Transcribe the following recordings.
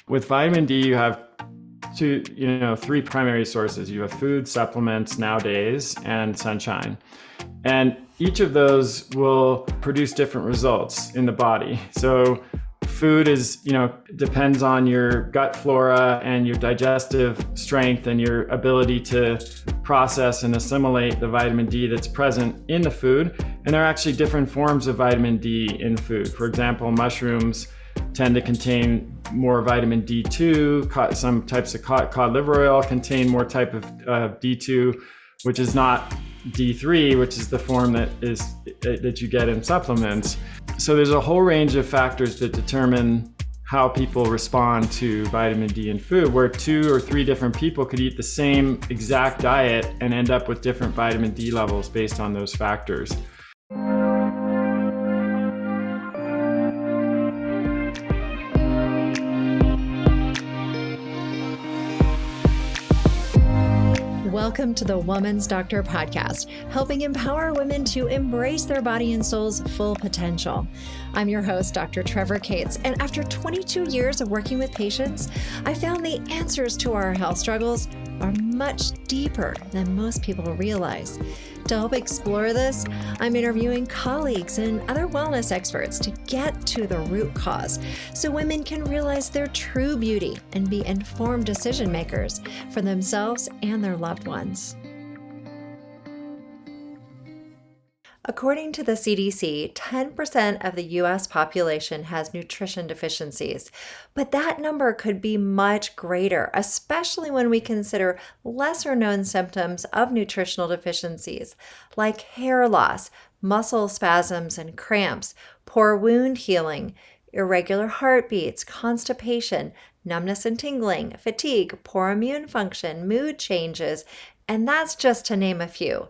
With vitamin D, you have three primary sources. You have food, supplements nowadays, and sunshine. And each of those will produce different results in the body. So food depends on your gut flora and your digestive strength and your ability to process and assimilate the vitamin D that's present in the food. And there are actually different forms of vitamin D in food. For example, mushrooms tend to contain more vitamin D2. Some types of cod liver oil contain more type of D2, which is not D3, which is the form that you get in supplements. So there's a whole range of factors that determine how people respond to vitamin D in food, where 2 or 3 different people could eat the same exact diet and end up with different vitamin D levels based on those factors. Welcome to the Woman's Doctor podcast, helping empower women to embrace their body and soul's full potential. I'm your host, Dr. Trevor Cates, and after 22 years of working with patients, I found the answers to our health struggles are much deeper than most people realize. To help explore this, I'm interviewing colleagues and other wellness experts to get to the root cause so women can realize their true beauty and be informed decision makers for themselves and their loved ones. According to the CDC, 10% of the U.S. population has nutrition deficiencies, but that number could be much greater, especially when we consider lesser-known symptoms of nutritional deficiencies, like hair loss, muscle spasms and cramps, poor wound healing, irregular heartbeats, constipation, numbness and tingling, fatigue, poor immune function, mood changes, and that's just to name a few.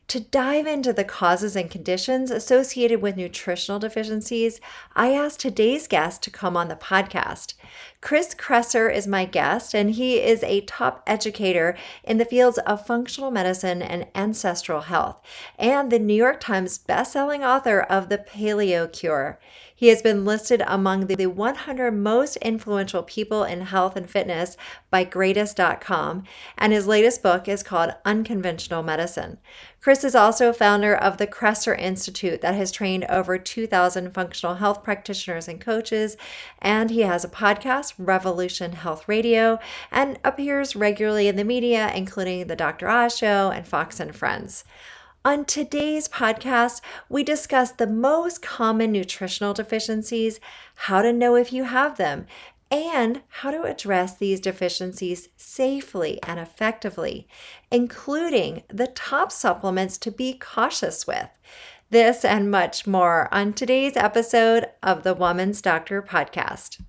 To dive into the causes and conditions associated with nutritional deficiencies, I asked today's guest to come on the podcast. Chris Kresser is my guest, and he is a top educator in the fields of functional medicine and ancestral health, and the New York Times bestselling author of The Paleo Cure. He has been listed among the 100 most influential people in health and fitness by Greatest.com, and his latest book is called Unconventional Medicine. Chris is also founder of the Kresser Institute that has trained over 2,000 functional health practitioners and coaches, and he has a podcast, Revolution Health Radio, and appears regularly in the media, including The Dr. Oz Show and Fox and Friends. On today's podcast, we discuss the most common nutritional deficiencies, how to know if you have them, and how to address these deficiencies safely and effectively, including the top supplements to be cautious with. This and much more on today's episode of the Woman's Doctor podcast.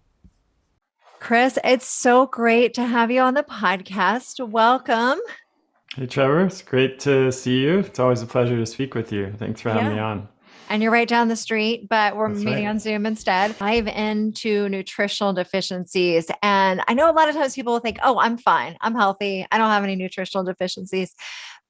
Chris, it's so great to have you on the podcast. Welcome. Hey, Trevor. It's great to see you. It's always a pleasure to speak with you. Thanks for having me on. And you're right down the street, but we're meeting right. on Zoom instead. Dive into nutritional deficiencies. And I know a lot of times people will think, oh, I'm fine. I'm healthy. I don't have any nutritional deficiencies.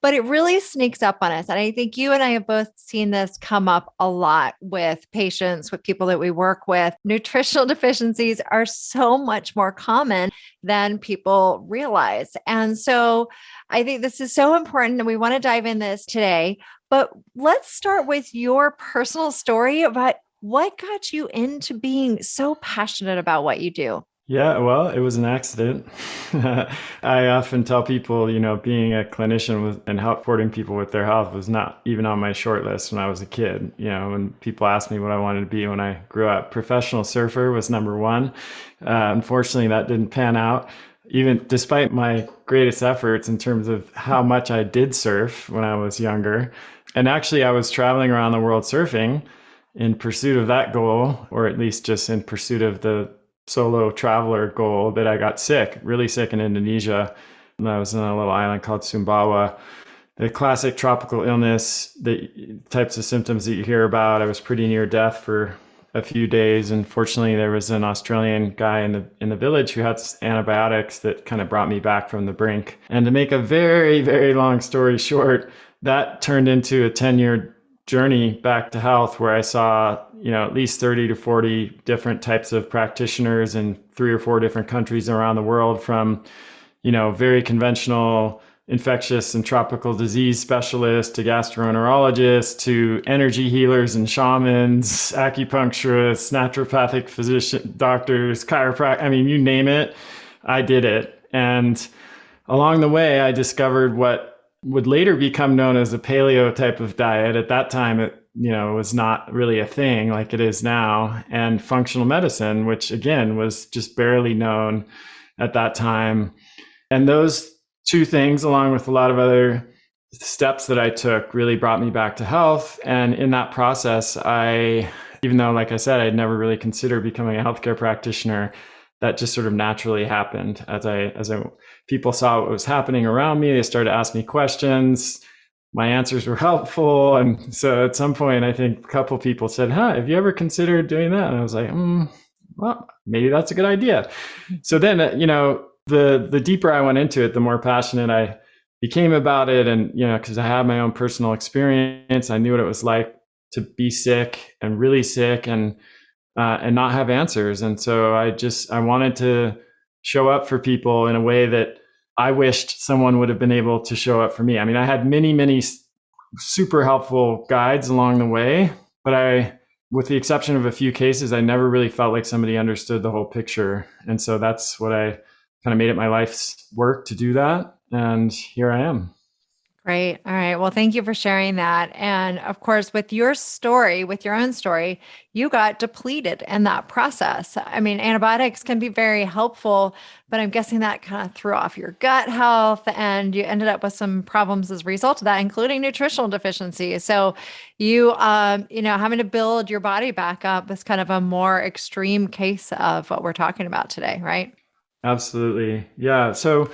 But it really sneaks up on us. And I think you and I have both seen this come up a lot with patients, with people that we work with. Nutritional deficiencies are so much more common than people realize. And so I think this is so important, and we want to dive in this today. But let's start with your personal story about what got you into being so passionate about what you do. Yeah, well, it was an accident. I often tell people, being a clinician and supporting people with their health was not even on my short list when I was a kid. When people asked me what I wanted to be when I grew up, professional surfer was number one. Unfortunately, that didn't pan out, even despite my greatest efforts in terms of how much I did surf when I was younger. And actually, I was traveling around the world surfing in pursuit of that goal, or at least just in pursuit of the solo traveler goal, that I got sick, really sick in Indonesia. And I was in a little island called Sumbawa. The classic tropical illness, the types of symptoms that you hear about. I was pretty near death for a few days. And fortunately, there was an Australian guy in the village who had antibiotics that kind of brought me back from the brink. And to make a very, very long story short, that turned into a 10-year journey back to health, where I saw, at least 30 to 40 different types of practitioners in 3 or 4 different countries around the world, from, very conventional infectious and tropical disease specialists to gastroenterologists to energy healers and shamans, acupuncturists, naturopathic physician, doctors, chiropractors. I mean, you name it, I did it. And along the way, I discovered what would later become known as a paleo type of diet. At that time, it was not really a thing like it is now, and functional medicine, which again was just barely known at that time. And those two things, along with a lot of other steps that I took, really brought me back to health. And in that process, even though, like I said, I'd never really considered becoming a healthcare practitioner, that just sort of naturally happened as people saw what was happening around me. They started to ask me questions. My answers were helpful. And so at some point, I think a couple people said, have you ever considered doing that? And I was like, well, maybe that's a good idea. So then, the deeper I went into it, the more passionate I became about it. And, because I had my own personal experience, I knew what it was like to be sick and really sick and not have answers. And so I wanted to show up for people in a way that I wished someone would have been able to show up for me. I mean, I had many, many super helpful guides along the way, but with the exception of a few cases, I never really felt like somebody understood the whole picture. And so that's what I kind of made it my life's work to do that. And here I am. Great. All right. Well, thank you for sharing that. And of course, with your own story, you got depleted in that process. I mean, antibiotics can be very helpful, but I'm guessing that kind of threw off your gut health and you ended up with some problems as a result of that, including nutritional deficiencies. So you, having to build your body back up is kind of a more extreme case of what we're talking about today, right? Absolutely. Yeah. So,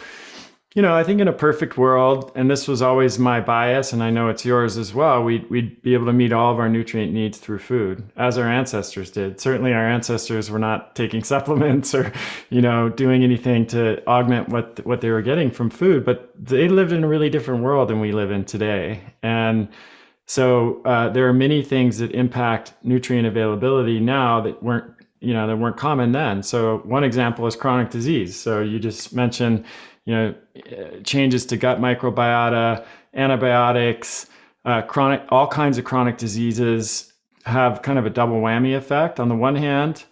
I think in a perfect world, and this was always my bias, and I know it's yours as well, we'd be able to meet all of our nutrient needs through food, as our ancestors did. Certainly our ancestors were not taking supplements or, doing anything to augment what they were getting from food, but they lived in a really different world than we live in today. And so there are many things that impact nutrient availability now that weren't common then. So one example is chronic disease. So you just mentioned, changes to gut microbiota, antibiotics, all kinds of chronic diseases have kind of a double whammy effect. On the one hand,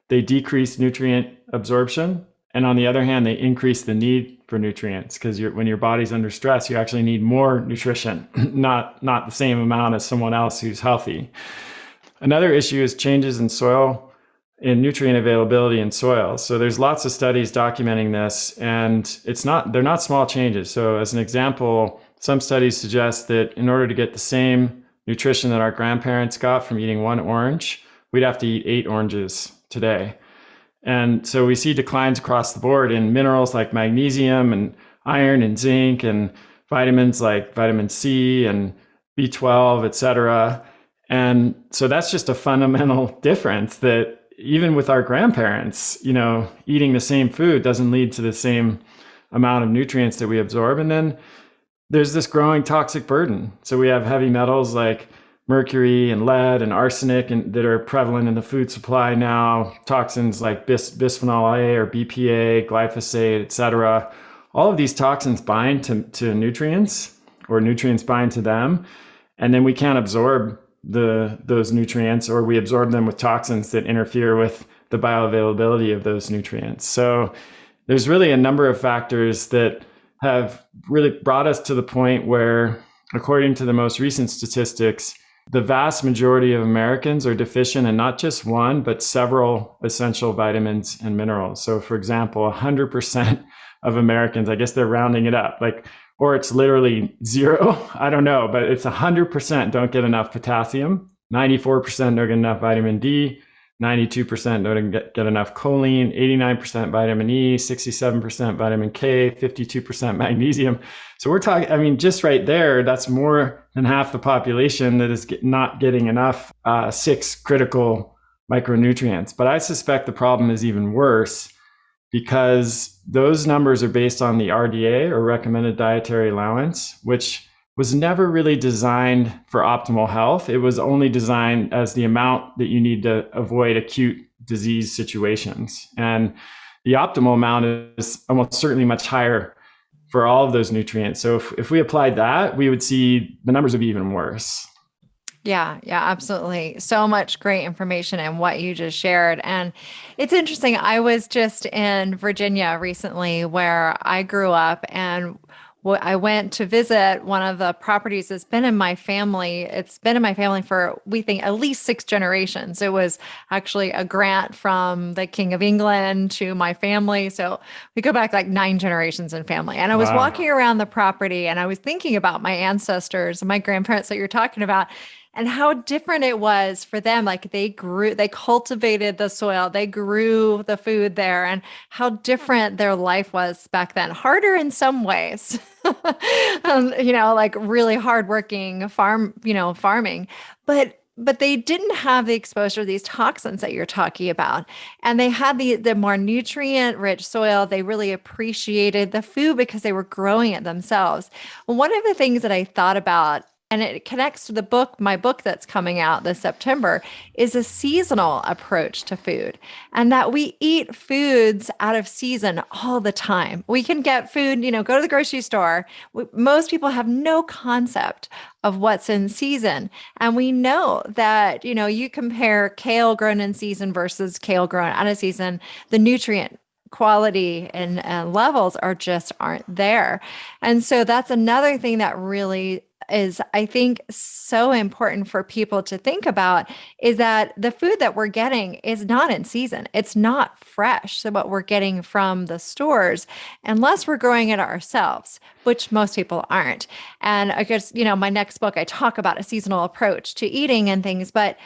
they decrease nutrient absorption. And on the other hand, they increase the need for nutrients, because when your body's under stress, you actually need more nutrition, not the same amount as someone else who's healthy. Another issue is changes in nutrient availability in soil. So there's lots of studies documenting this, and they're not small changes. So as an example, some studies suggest that in order to get the same nutrition that our grandparents got from eating one orange, we'd have to eat 8 oranges today. And so we see declines across the board in minerals like magnesium and iron and zinc, and vitamins like vitamin C and B12, et cetera. And so that's just a fundamental difference, that even with our grandparents, eating the same food doesn't lead to the same amount of nutrients that we absorb. And then there's this growing toxic burden. So we have heavy metals like mercury and lead and arsenic that are prevalent in the food supply now, toxins like bisphenol A or BPA, glyphosate, et cetera. All of these toxins bind to nutrients, or nutrients bind to them, and then we can't absorb those nutrients, or we absorb them with toxins that interfere with the bioavailability of those nutrients. So there's really a number of factors that have really brought us to the point where, according to the most recent statistics, the vast majority of Americans are deficient in not just one, but several essential vitamins and minerals. So for example, 100% of Americans, I guess they're rounding it up, or it's literally 0, I don't know, but it's 100% don't get enough potassium, 94% don't get enough vitamin D, 92% don't get enough choline, 89% vitamin E, 67% vitamin K, 52% magnesium. So we're talking, just right there, that's more than half the population that is not getting enough 6 critical micronutrients. But I suspect the problem is even worse, because those numbers are based on the RDA, or recommended dietary allowance, which was never really designed for optimal health. It was only designed as the amount that you need to avoid acute disease situations. And the optimal amount is almost certainly much higher for all of those nutrients. So if we applied that, we would see the numbers would be even worse. Yeah, absolutely. So much great information in what you just shared. And it's interesting. I was just in Virginia recently where I grew up, and I went to visit one of the properties that's been in my family. It's been in my family for, we think, at least 6 generations. It was actually a grant from the King of England to my family. So we go back like 9 generations in family. And I was Wow. walking around the property and I was thinking about my ancestors, my grandparents that you're talking about, and how different it was for them. Like they cultivated the soil, they grew the food there, and how different their life was back then. Harder in some ways, like really hardworking farming, but they didn't have the exposure to these toxins that you're talking about. And they had the more nutrient rich soil. They really appreciated the food because they were growing it themselves. One of the things that I thought about, and it connects to my book that's coming out this September, is a seasonal approach to food, and that we eat foods out of season all the time. We can get food, go to the grocery store. Most people have no concept of what's in season. And we know that, you compare kale grown in season versus kale grown out of season, the nutrient quality and levels aren't there. And so that's another thing that really is, I think, so important for people to think about, is that the food that we're getting is not in season. It's not fresh. So what we're getting from the stores, unless we're growing it ourselves, which most people aren't. And I guess, my next book, I talk about a seasonal approach to eating and things, but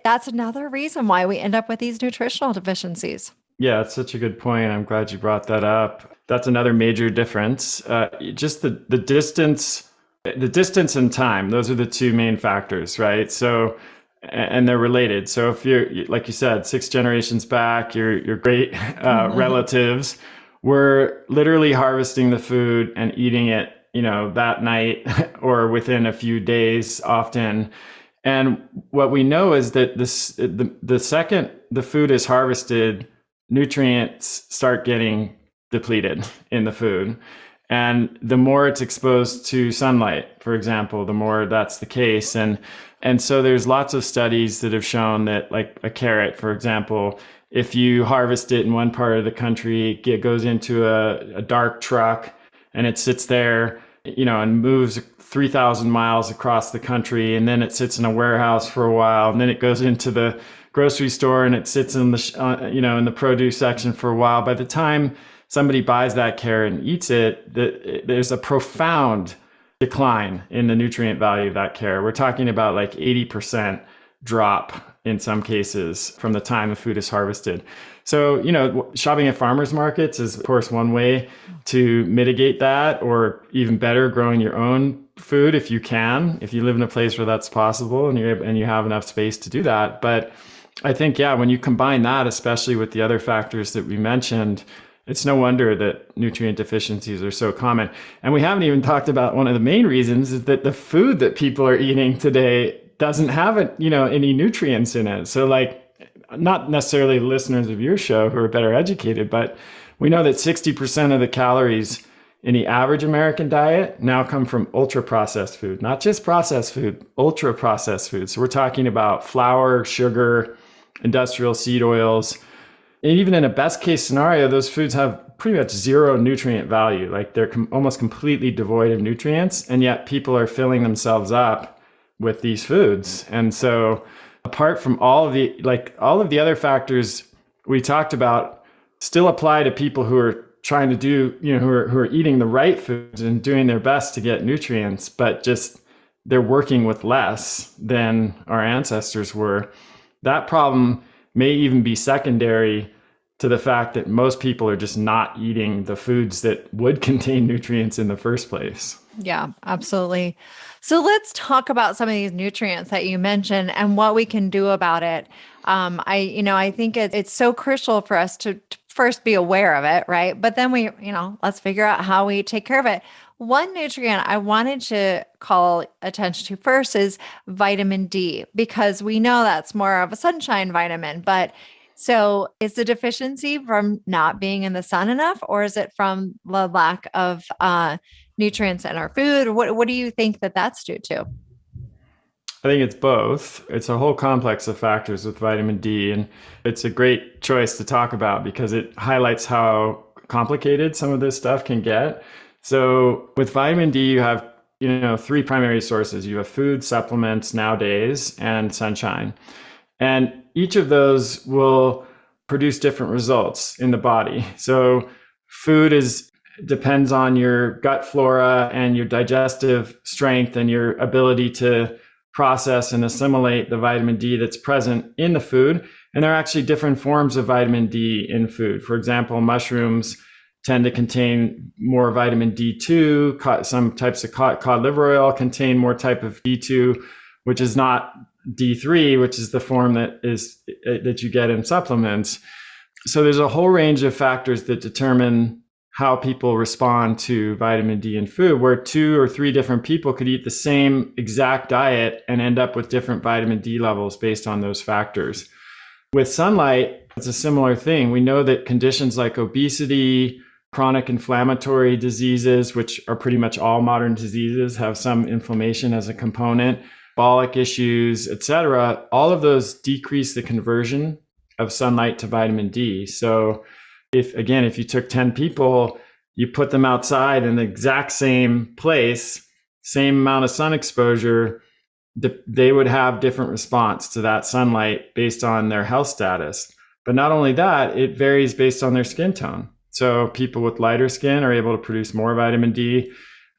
that's another reason why we end up with these nutritional deficiencies. Yeah, it's such a good point. I'm glad you brought that up. That's another major difference. Just the distance. The distance and time, those are the two main factors, right? So, and they're related. So if you're, like you said, 6 generations back, your great relatives were literally harvesting the food and eating it, that night or within a few days often. And what we know is that the second the food is harvested, nutrients start getting depleted in the food. And the more it's exposed to sunlight, for example, the more that's the case. And so there's lots of studies that have shown that, like a carrot, for example, if you harvest it in one part of the country, it goes into a dark truck and it sits there, and moves 3,000 miles across the country. And then it sits in a warehouse for a while. And then it goes into the grocery store and it sits in in the produce section for a while. By the time somebody buys that carrot and eats it, there's a profound decline in the nutrient value of that carrot. We're talking about like 80% drop in some cases from the time the food is harvested. So, shopping at farmers markets is, of course, one way to mitigate that, or even better, growing your own food if you can, if you live in a place where that's possible and you have enough space to do that. But I think, when you combine that, especially with the other factors that we mentioned, it's no wonder that nutrient deficiencies are so common. And we haven't even talked about one of the main reasons, is that the food that people are eating today doesn't have any nutrients in it. So, like, not necessarily listeners of your show who are better educated, but we know that 60% of the calories in the average American diet now come from ultra processed food, not just processed food, ultra processed food. So we're talking about flour, sugar, industrial seed oils. And even in a best case scenario, those foods have pretty much zero nutrient value. Like, they're almost completely devoid of nutrients, and yet people are filling themselves up with these foods. And so, apart from all of the other factors we talked about, still apply to people who are trying to do, who are eating the right foods and doing their best to get nutrients, but just they're working with less than our ancestors were. That problem may even be secondary to the fact that most people are just not eating the foods that would contain nutrients in the first place. Yeah, absolutely. So let's talk about some of these nutrients that you mentioned and what we can do about it. I think it's so crucial for us to first be aware of it, right? But then let's figure out how we take care of it. One nutrient I wanted to call attention to first is vitamin D, because we know that's more of a sunshine vitamin. But so is the deficiency from not being in the sun enough, or is it from the lack of nutrients in our food? What do you think that that's due to? I think it's both. It's a whole complex of factors with vitamin D, and it's a great choice to talk about because it highlights how complicated some of this stuff can get. So with vitamin D, you have, three primary sources. You have food, supplements nowadays, and sunshine. And each of those will produce different results in the body. So food depends on your gut flora and your digestive strength and your ability to process and assimilate the vitamin D that's present in the food. And there are actually different forms of vitamin D in food. For example, mushrooms tend to contain more vitamin D2. Some types of cod liver oil contain more type of D2, which is not D3, which is the form that you get in supplements. So there's a whole range of factors that determine how people respond to vitamin D in food, where 2 or 3 different people could eat the same exact diet and end up with different vitamin D levels based on those factors. With sunlight, it's a similar thing. We know that conditions like obesity, chronic inflammatory diseases, which are pretty much all modern diseases, have some inflammation as a component, metabolic issues, etc. All of those decrease the conversion of sunlight to vitamin D. So if you took 10 people, you put them outside in the exact same place, same amount of sun exposure, they would have different response to that sunlight based on their health status. But not only that, it varies based on their skin tone. So people with lighter skin are able to produce more vitamin D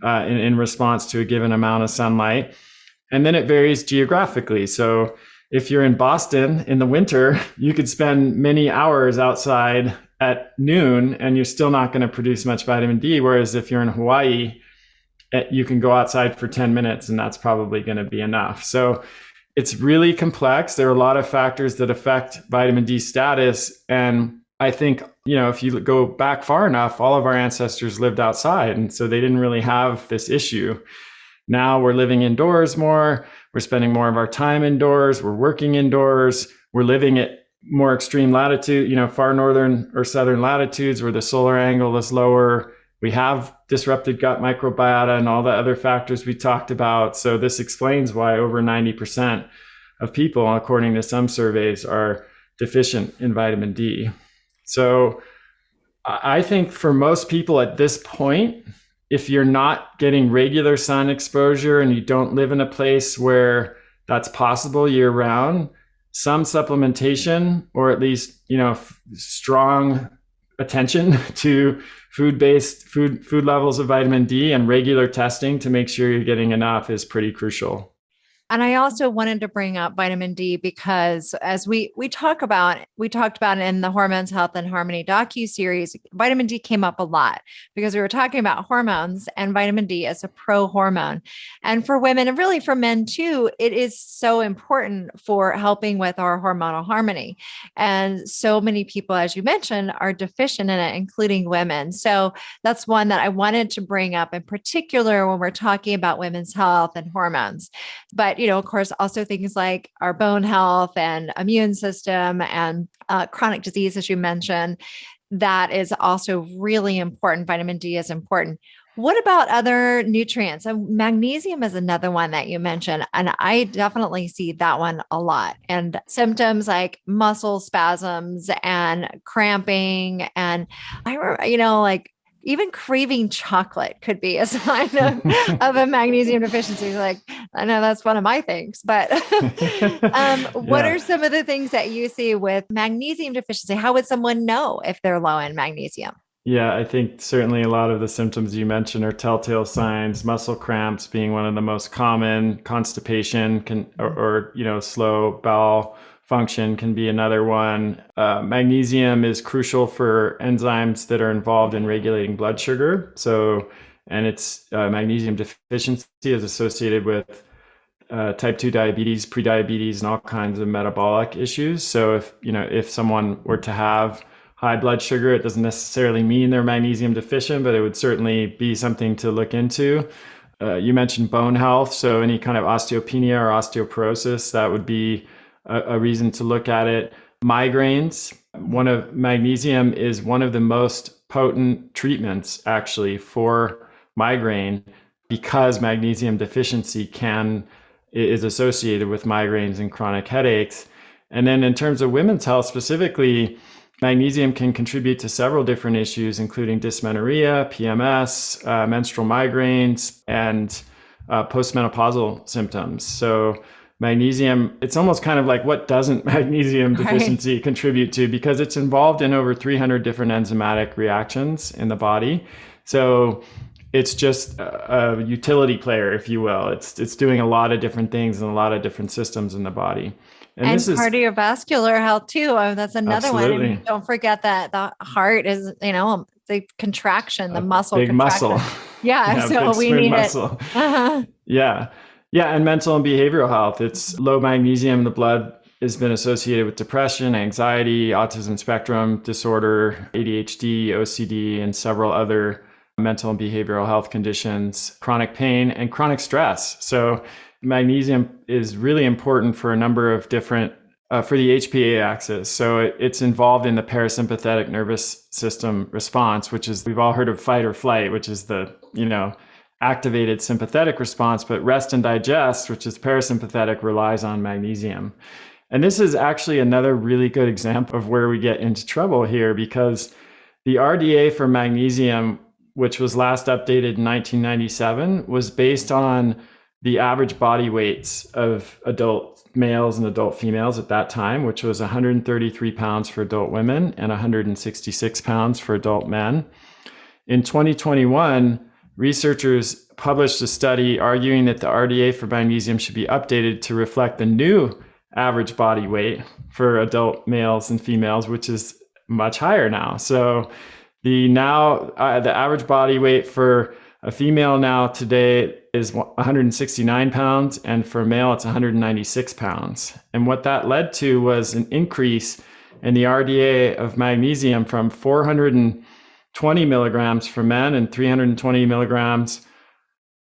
in response to a given amount of sunlight. And then it varies geographically. So if you're in Boston in the winter, you could spend many hours outside at noon and you're still not going to produce much vitamin D. Whereas if you're in Hawaii, you can go outside for 10 minutes and that's probably going to be enough. So it's really complex. There are a lot of factors that affect vitamin D status. And I think, if you go back far enough, all of our ancestors lived outside. And so they didn't really have this issue. Now we're living indoors more. We're spending more of our time indoors. We're working indoors. We're living at more extreme latitude, far northern or southern latitudes where the solar angle is lower. We have disrupted gut microbiota and all the other factors we talked about. So this explains why over 90% of people, according to some surveys, are deficient in vitamin D. So I think for most people at this point, if you're not getting regular sun exposure and you don't live in a place where that's possible year round, some supplementation, or at least, strong attention to food levels of vitamin D and regular testing to make sure you're getting enough is pretty crucial. And I also wanted to bring up vitamin D because as we talked about in the Hormones, Health and Harmony docu-series, vitamin D came up a lot because we were talking about hormones and vitamin D as a pro-hormone. And for women and really for men too, it is so important for helping with our hormonal harmony. And so many people, as you mentioned, are deficient in it, including women. So that's one that I wanted to bring up in particular when we're talking about women's health and hormones. But of course, also things like our bone health and immune system and chronic disease, as you mentioned, that is also really important. Vitamin D is important. What about other nutrients? And magnesium is another one that you mentioned. And I definitely see that one a lot. And symptoms like muscle spasms and cramping. And I remember, even craving chocolate could be a sign of a magnesium deficiency. Like, I know that's one of my things, but what are some of the things that you see with magnesium deficiency? How would someone know if they're low in magnesium? Yeah, I think certainly a lot of the symptoms you mentioned are telltale signs, muscle cramps being one of the most common, constipation or slow bowel function can be another one. Magnesium is crucial for enzymes that are involved in regulating blood sugar. So, and it's magnesium deficiency is associated with type 2 diabetes, prediabetes, and all kinds of metabolic issues. So if someone were to have high blood sugar. It doesn't necessarily mean they're magnesium deficient, but it would certainly be something to look into. You mentioned bone health, so any kind of osteopenia or osteoporosis, that would be a reason to look at it. Migraines, magnesium is one of the most potent treatments actually for migraine, because magnesium deficiency is associated with migraines and chronic headaches. And then in terms of women's health specifically, magnesium can contribute to several different issues, including dysmenorrhea, PMS, menstrual migraines, and postmenopausal symptoms. So magnesium, it's almost kind of like, what doesn't magnesium deficiency contribute to? Because it's involved in over 300 different enzymatic reactions in the body. So it's just a utility player, if you will. It's doing a lot of different things in a lot of different systems in the body. And this is cardiovascular health too. That's another absolutely one. I mean, don't forget that the heart is, the contraction, the muscle big contraction. Muscle. Yeah. So we need muscle. It. Uh-huh. Yeah. Yeah. And mental and behavioral health. It's low magnesium in the blood has been associated with depression, anxiety, autism spectrum disorder, ADHD, OCD, and several other mental and behavioral health conditions, chronic pain, and chronic stress. So magnesium is really important for a number of different, for the HPA axis. So it's involved in the parasympathetic nervous system response, which is, we've all heard of fight or flight, which is the, activated sympathetic response, but rest and digest, which is parasympathetic, relies on magnesium. And this is actually another really good example of where we get into trouble here, because the RDA for magnesium, which was last updated in 1997, was based on the average body weights of adult males and adult females at that time, which was 133 pounds for adult women and 166 pounds for adult men. In 2021, researchers published a study arguing that the RDA for magnesium should be updated to reflect the new average body weight for adult males and females, which is much higher now. So the average body weight for a female now today is 169 pounds, and for a male, it's 196 pounds. And what that led to was an increase in the RDA of magnesium from 420 milligrams for men and 320 milligrams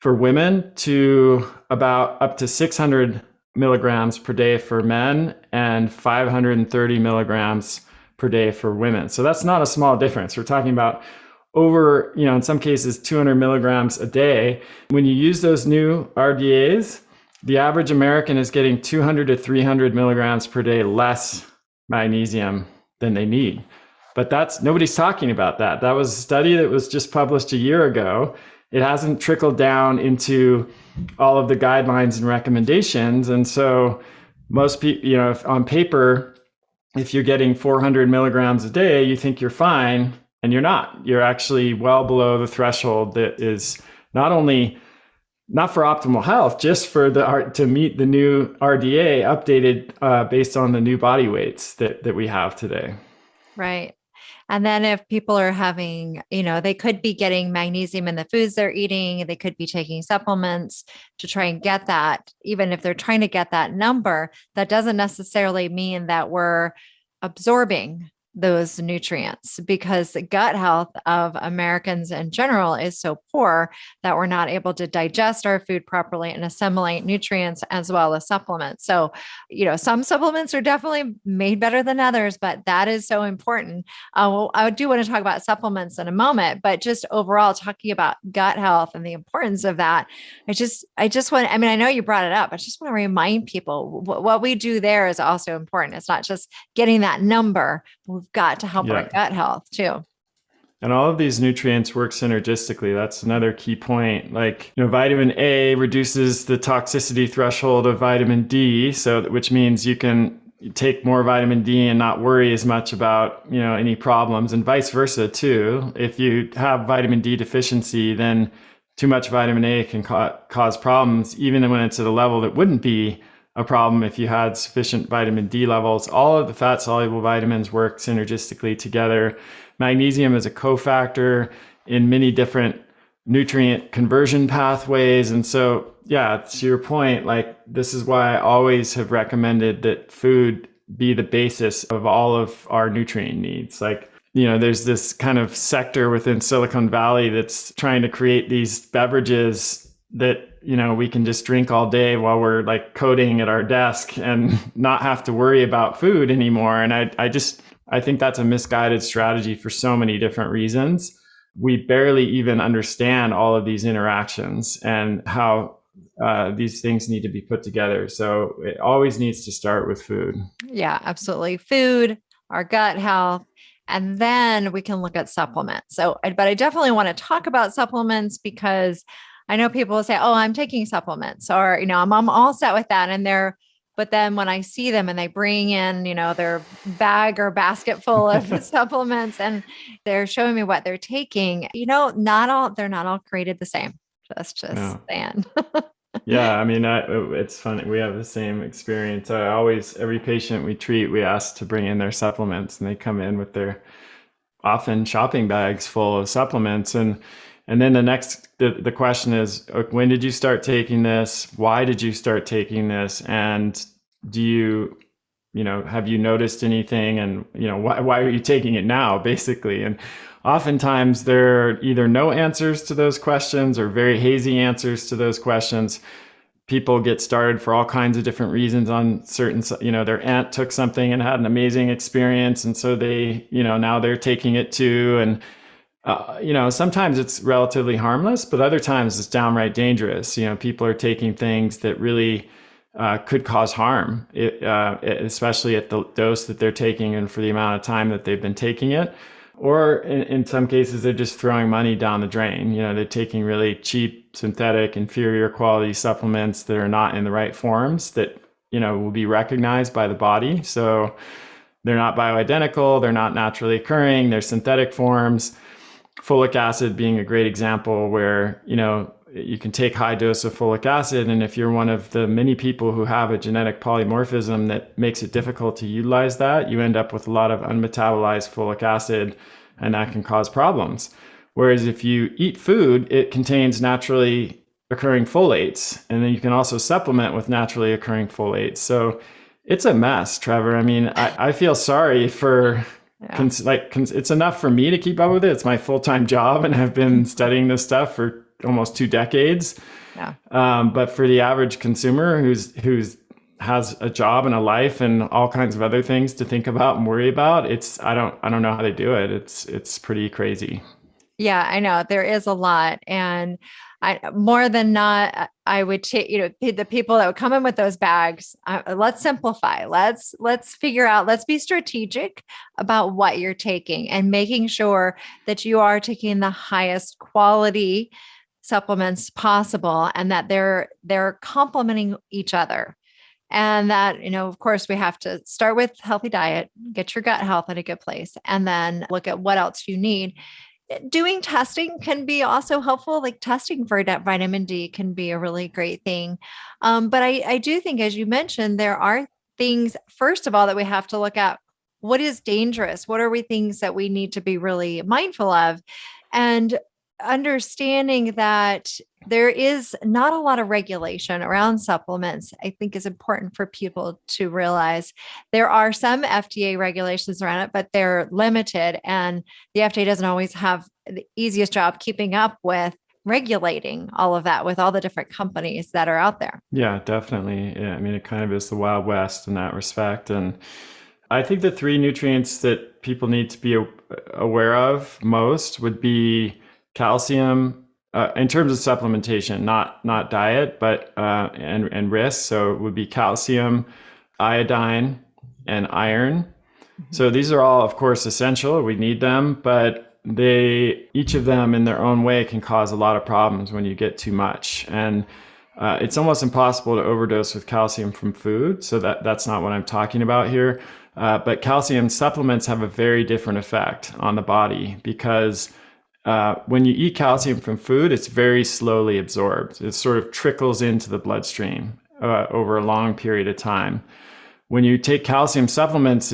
for women to about up to 600 milligrams per day for men and 530 milligrams per day for women. So that's not a small difference. We're talking about over, in some cases, 200 milligrams a day. When you use those new RDAs, the average American is getting 200 to 300 milligrams per day less magnesium than they need. But nobody's talking about that. That was a study that was just published a year ago. It hasn't trickled down into all of the guidelines and recommendations. And so most people, if on paper, if you're getting 400 milligrams a day, you think you're fine, and you're not. You're actually well below the threshold that is not for optimal health, just for to meet the new RDA updated based on the new body weights that we have today. Right. And then if people are having, they could be getting magnesium in the foods they're eating, they could be taking supplements to try and get that. Even if they're trying to get that number, that doesn't necessarily mean that we're absorbing those nutrients, because the gut health of Americans in general is so poor that we're not able to digest our food properly and assimilate nutrients as well as supplements. So, some supplements are definitely made better than others, but that is so important. I do want to talk about supplements in a moment, but just overall talking about gut health and the importance of that. I just want, I know you brought it up. I just want to remind people what we do there is also important. It's not just getting that number. We've got to help our gut health too. And all of these nutrients work synergistically. That's another key point. Like, vitamin A reduces the toxicity threshold of vitamin D, which means you can take more vitamin D and not worry as much about, any problems, and vice versa too. If you have vitamin D deficiency, then too much vitamin A can cause problems, even when it's at a level that wouldn't be a problem if you had sufficient vitamin D levels. All of the fat-soluble vitamins work synergistically together. Magnesium is a cofactor in many different nutrient conversion pathways. And so, to your point, this is why I always have recommended that food be the basis of all of our nutrient needs. there's this kind of sector within Silicon Valley that's trying to create these beverages that, we can just drink all day while we're like coding at our desk and not have to worry about food anymore. And I think that's a misguided strategy for so many different reasons. We barely even understand all of these interactions and how these things need to be put together. So it always needs to start with food. Yeah, absolutely. Food, our gut health, and then we can look at supplements. But I definitely want to talk about supplements because I know people will say, oh, I'm taking supplements, or, I'm all set with that. But then when I see them and they bring in, their bag or basket full of supplements and they're showing me what they're taking, they're not all created the same. Just saying. Yeah, I mean, it's funny. We have the same experience. Every patient we treat, we ask to bring in their supplements, and they come in with their often shopping bags full of supplements. And then the question is, when did you start taking this? Why did you start taking this? And do you, have you noticed anything? And, why are you taking it now, basically? And oftentimes there are either no answers to those questions or very hazy answers to those questions. People get started for all kinds of different reasons on certain, their aunt took something and had an amazing experience. And so they, now they're taking it too. And, sometimes it's relatively harmless, but other times it's downright dangerous. People are taking things that really could cause harm, especially at the dose that they're taking and for the amount of time that they've been taking it. Or in some cases, they're just throwing money down the drain. They're taking really cheap, synthetic, inferior quality supplements that are not in the right forms that, will be recognized by the body. So they're not bioidentical, they're not naturally occurring, they're synthetic forms. Folic acid being a great example where, you can take high dose of folic acid. And if you're one of the many people who have a genetic polymorphism that makes it difficult to utilize that, you end up with a lot of unmetabolized folic acid, and that can cause problems. Whereas if you eat food, it contains naturally occurring folates, and then you can also supplement with naturally occurring folates. So it's a mess, Trevor. I mean, I feel sorry for... Yeah. It's enough for me to keep up with it. It's my full-time job, and I've been studying this stuff for almost 2 decades. Yeah. But for the average consumer who's has a job and a life and all kinds of other things to think about and worry about, I don't know how they do it. It's pretty crazy. Yeah, I know there is a lot. And more than not, I would take, the people that would come in with those bags, let's simplify. Let's figure out, let's be strategic about what you're taking and making sure that you are taking the highest quality supplements possible and that they're complementing each other. And that, of course, we have to start with healthy diet, get your gut health in a good place, and then look at what else you need. Doing testing can be also helpful. Like testing for vitamin D can be a really great thing. But I do think, as you mentioned, there are things, first of all, that we have to look at. What is dangerous? What are things that we need to be really mindful of? And understanding that there is not a lot of regulation around supplements, I think is important for people to realize. There are some FDA regulations around it, but they're limited, and the FDA doesn't always have the easiest job keeping up with regulating all of that with all the different companies that are out there. Yeah, definitely. Yeah, I mean, it kind of is the Wild West in that respect. And I think the 3 nutrients that people need to be aware of most would be calcium, in terms of supplementation, not diet, but and risk. So it would be calcium, iodine, and iron. Mm-hmm. So these are all, of course, essential. We need them, but each of them in their own way can cause a lot of problems when you get too much. And it's almost impossible to overdose with calcium from food. So that's not what I'm talking about here. But calcium supplements have a very different effect on the body because when you eat calcium from food, it's very slowly absorbed. It sort of trickles into the bloodstream over a long period of time. When you take calcium supplements,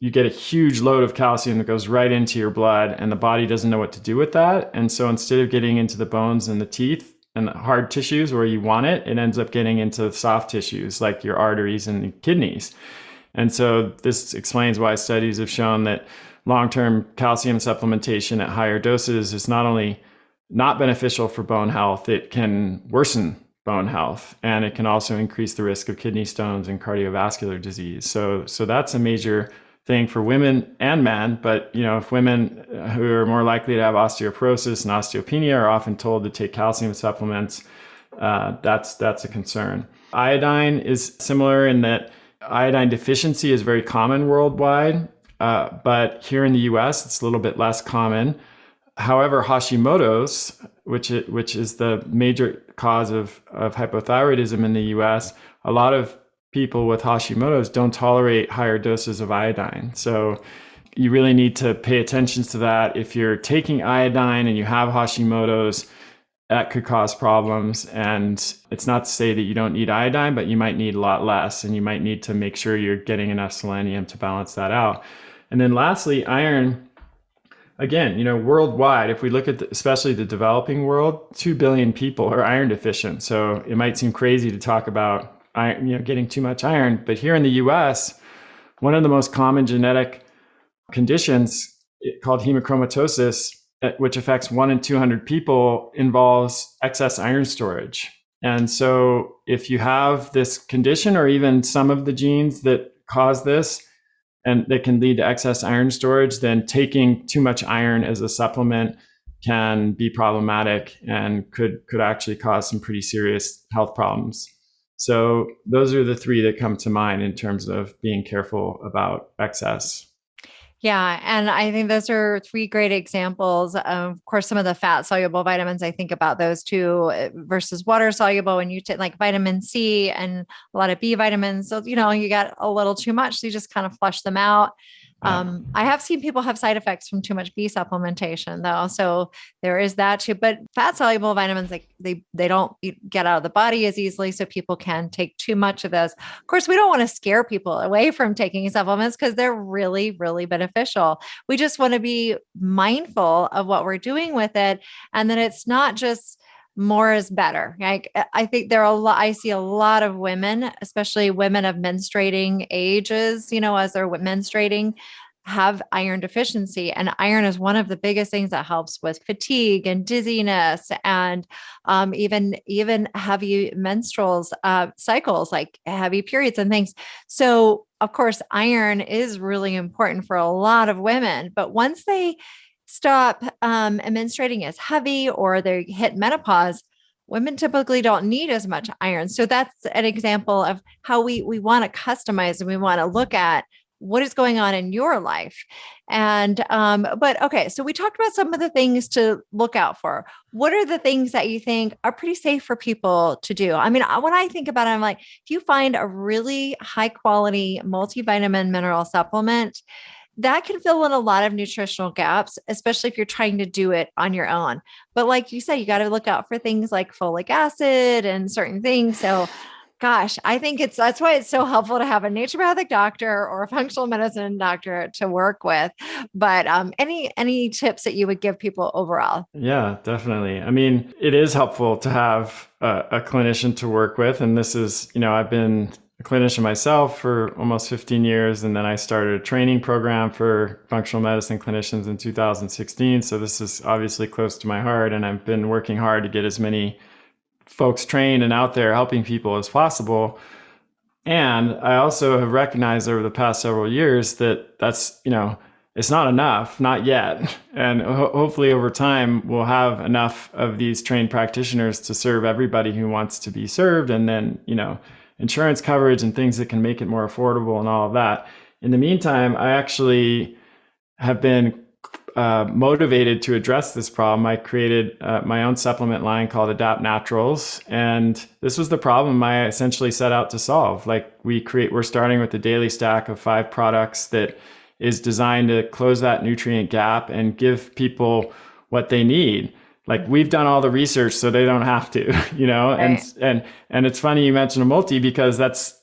you get a huge load of calcium that goes right into your blood, and the body doesn't know what to do with that. And so instead of getting into the bones and the teeth and the hard tissues where you want it, it ends up getting into the soft tissues like your arteries and the kidneys. And so this explains why studies have shown that long-term calcium supplementation at higher doses is not only not beneficial for bone health, it can worsen bone health, and it can also increase the risk of kidney stones and cardiovascular disease. So that's a major thing for women and men. But if women who are more likely to have osteoporosis and osteopenia are often told to take calcium supplements, that's a concern. Iodine is similar in that iodine deficiency is very common worldwide, but here in the US, it's a little bit less common. However, Hashimoto's, which is the major cause of hypothyroidism in the US, a lot of people with Hashimoto's don't tolerate higher doses of iodine. So you really need to pay attention to that. If you're taking iodine and you have Hashimoto's, that could cause problems. And it's not to say that you don't need iodine, but you might need a lot less, and you might need to make sure you're getting enough selenium to balance that out. And then lastly, iron. Again, worldwide, if we look at especially the developing world, 2 billion people are iron deficient. So it might seem crazy to talk about iron, getting too much iron. But here in the US, one of the most common genetic conditions called hemochromatosis, which affects 1 in 200 people, involves excess iron storage. And so if you have this condition, or even some of the genes that cause this, and that can lead to excess iron storage, then taking too much iron as a supplement can be problematic and could actually cause some pretty serious health problems. So those are the three that come to mind in terms of being careful about excess. Yeah. And I think those are three great examples. Of course, some of the fat soluble vitamins, I think about those too, versus water soluble. When you take like vitamin C and a lot of B vitamins, so, you got a little too much. So you just kind of flush them out. I have seen people have side effects from too much B supplementation though. So there is that too, but fat soluble vitamins, like they don't get out of the body as easily. So people can take too much of those. Of course, we don't want to scare people away from taking supplements because they're really, really beneficial. We just want to be mindful of what we're doing with it. And then it's not just more is better. Like I think I see a lot of women, especially women of menstruating ages, as they're menstruating, have iron deficiency. And iron is one of the biggest things that helps with fatigue and dizziness, and even heavy menstrual cycles, like heavy periods and things. So of course, iron is really important for a lot of women, but once they stop menstruating as heavy or they hit menopause, women typically don't need as much iron. So that's an example of how we want to customize, and we want to look at what is going on in your life. And, but okay, so we talked about some of the things to look out for. What are the things that you think are pretty safe for people to do? I mean, when I think about it, I'm like, if you find a really high quality multivitamin mineral supplement, that can fill in a lot of nutritional gaps, especially if you're trying to do it on your own. But like you said, you got to look out for things like folic acid and certain things. So gosh, I think that's why it's so helpful to have a naturopathic doctor or a functional medicine doctor to work with. But any tips that you would give people overall? Yeah, definitely. I mean, it is helpful to have a clinician to work with. And this is, I've been a clinician myself for almost 15 years. And then I started a training program for functional medicine clinicians in 2016. So this is obviously close to my heart. And I've been working hard to get as many folks trained and out there helping people as possible. And I also have recognized over the past several years that that's, it's not enough, not yet. And hopefully over time, we'll have enough of these trained practitioners to serve everybody who wants to be served. And then, insurance coverage and things that can make it more affordable and all of that. In the meantime, I actually have been motivated to address this problem. I created my own supplement line called Adapt Naturals. And this was the problem I essentially set out to solve. Like we're starting with a daily stack of 5 products that is designed to close that nutrient gap and give people what they need. Like we've done all the research so they don't have to, right. And it's funny you mentioned a multi because that's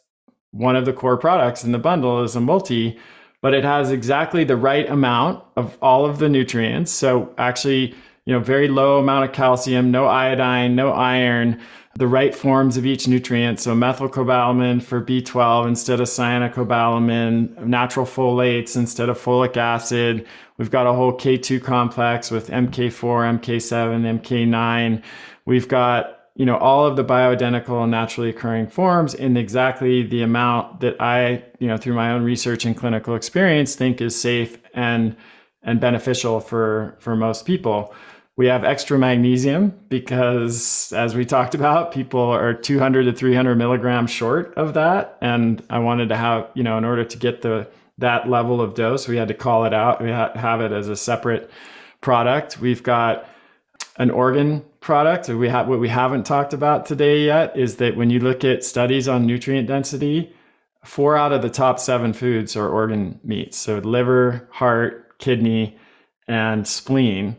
one of the core products in the bundle is a multi, but it has exactly the right amount of all of the nutrients. So actually, very low amount of calcium, no iodine, no iron, the right forms of each nutrient. So methylcobalamin for B12 instead of cyanocobalamin, natural folates instead of folic acid. We've got a whole K2 complex with MK4, MK7, MK9. We've got, all of the bioidentical and naturally occurring forms in exactly the amount that I, through my own research and clinical experience, think is safe and beneficial for most people. We have extra magnesium because, as we talked about, people are 200 to 300 milligrams short of that. And I wanted to have, in order to get that level of dose, we had to call it out. We have it as a separate product. We've got an organ product. What we haven't talked about today yet is that when you look at studies on nutrient density, 4 out of the top 7 foods are organ meats. So liver, heart, kidney, and spleen.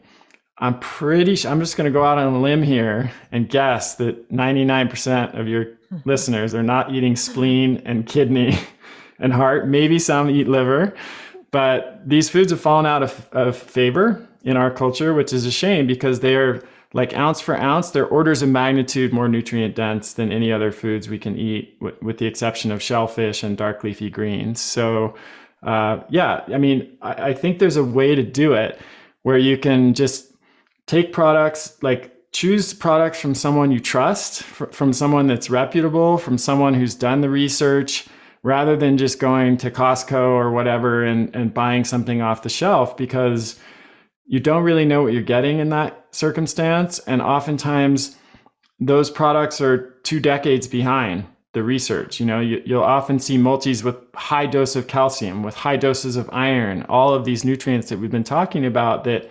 I'm pretty sure, I'm just going to go out on a limb here and guess that 99% of your listeners are not eating spleen and kidney and heart. Maybe some eat liver, but these foods have fallen out of favor in our culture, which is a shame because they are like ounce for ounce, they're orders of magnitude more nutrient dense than any other foods we can eat, with the exception of shellfish and dark leafy greens. So I think there's a way to do it where you can just take products, like choose products from someone you trust, from someone that's reputable, from someone who's done the research, rather than just going to Costco or whatever and buying something off the shelf, because you don't really know what you're getting in that circumstance. And oftentimes those products are 2 decades behind the research. You'll often see multis with high dose of calcium, with high doses of iron, all of these nutrients that we've been talking about that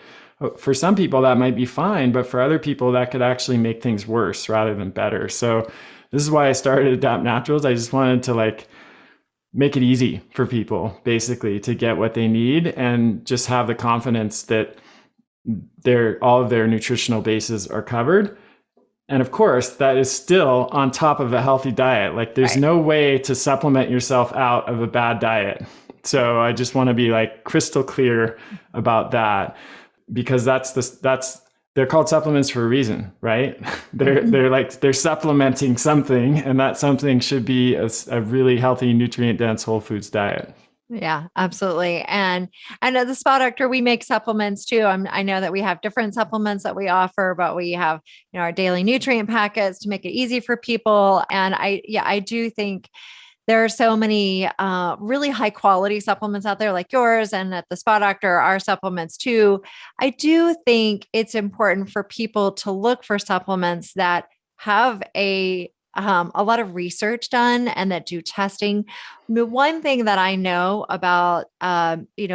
for some people that might be fine, but for other people that could actually make things worse rather than better. So this is why I started Adapt Naturals. I just wanted to make it easy for people basically to get what they need and just have the confidence that all of their nutritional bases are covered. And of course, that is still on top of a healthy diet. Like there's no way to supplement yourself out of a bad diet. So I just want to be crystal clear about that, because they're called supplements for a reason, right? They're supplementing something, and that something should be a really healthy, nutrient dense whole foods diet. Yeah, absolutely. And I know the Spa Doctor, we make supplements too. I know that we have different supplements that we offer, but we have, our daily nutrient packets to make it easy for people. And I do think there are so many really high quality supplements out there like yours, and at the Spa Doctor, our supplements too. I do think it's important for people to look for supplements that have a lot of research done and that do testing. The one thing that I know about,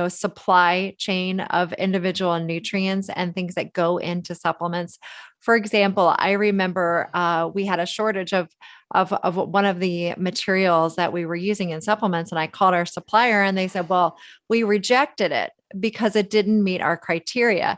supply chain of individual nutrients and things that go into supplements. For example, I remember we had a shortage of one of the materials that we were using in supplements. And I called our supplier and they said, well, we rejected it because it didn't meet our criteria.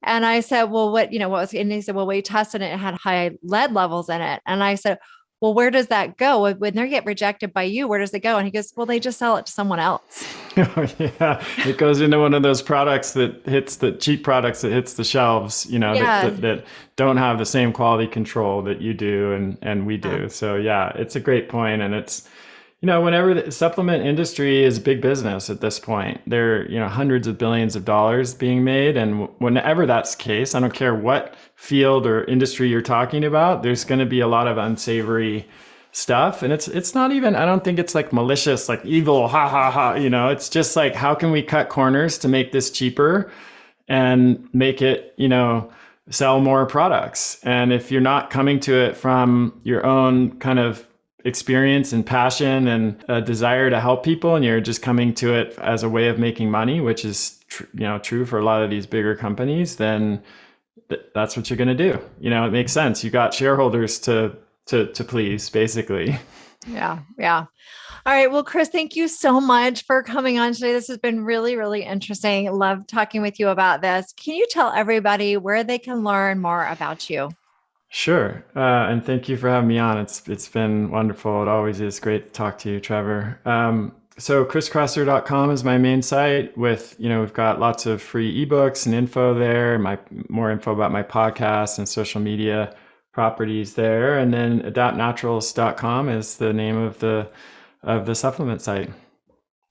And I said, well, what was, and they said, well, we tested it, it had high lead levels in it. And I said, well, where does that go? When they get rejected by you, where does it go? And he goes, well, they just sell it to someone else. Oh, yeah. It goes into one of those products that hits the cheap products that hits the shelves, that don't have the same quality control that you do and we do. So yeah, it's a great point. And it's, whenever the supplement industry is big business at this point, there are, hundreds of billions of dollars being made. And whenever that's the case, I don't care what field or industry you're talking about, there's going to be a lot of unsavory stuff. And it's not even, I don't think it's malicious, evil, ha, ha, ha. It's just how can we cut corners to make this cheaper and make it, sell more products? And if you're not coming to it from your own kind of experience and passion and a desire to help people, and you're just coming to it as a way of making money, which is true for a lot of these bigger companies, then that's what you're going to do. It makes sense. You got shareholders to please, basically. Yeah. All right. Well, Chris, thank you so much for coming on today. This has been really, really interesting. Love talking with you about this. Can you tell everybody where they can learn more about you? Sure. And thank you for having me on. It's been wonderful. It always is great to talk to you, Trevor. So chriskresser.com is my main site with, we've got lots of free ebooks and info there, more info about my podcast and social media. properties there. And then adaptnaturals.com is the name of the supplement site.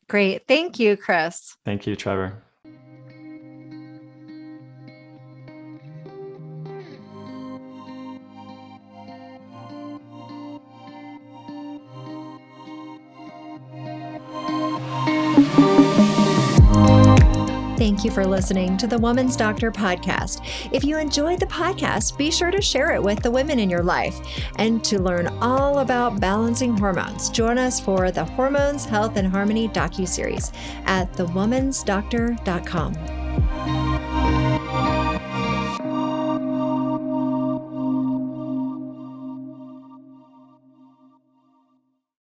Great. Thank you, Chris. Thank you, Trevor. Thank you for listening to the Woman's Doctor podcast. If you enjoyed the podcast, be sure to share it with the women in your life. And to learn all about balancing hormones, join us for the Hormones, Health, and Harmony docuseries at thewomansdoctor.com.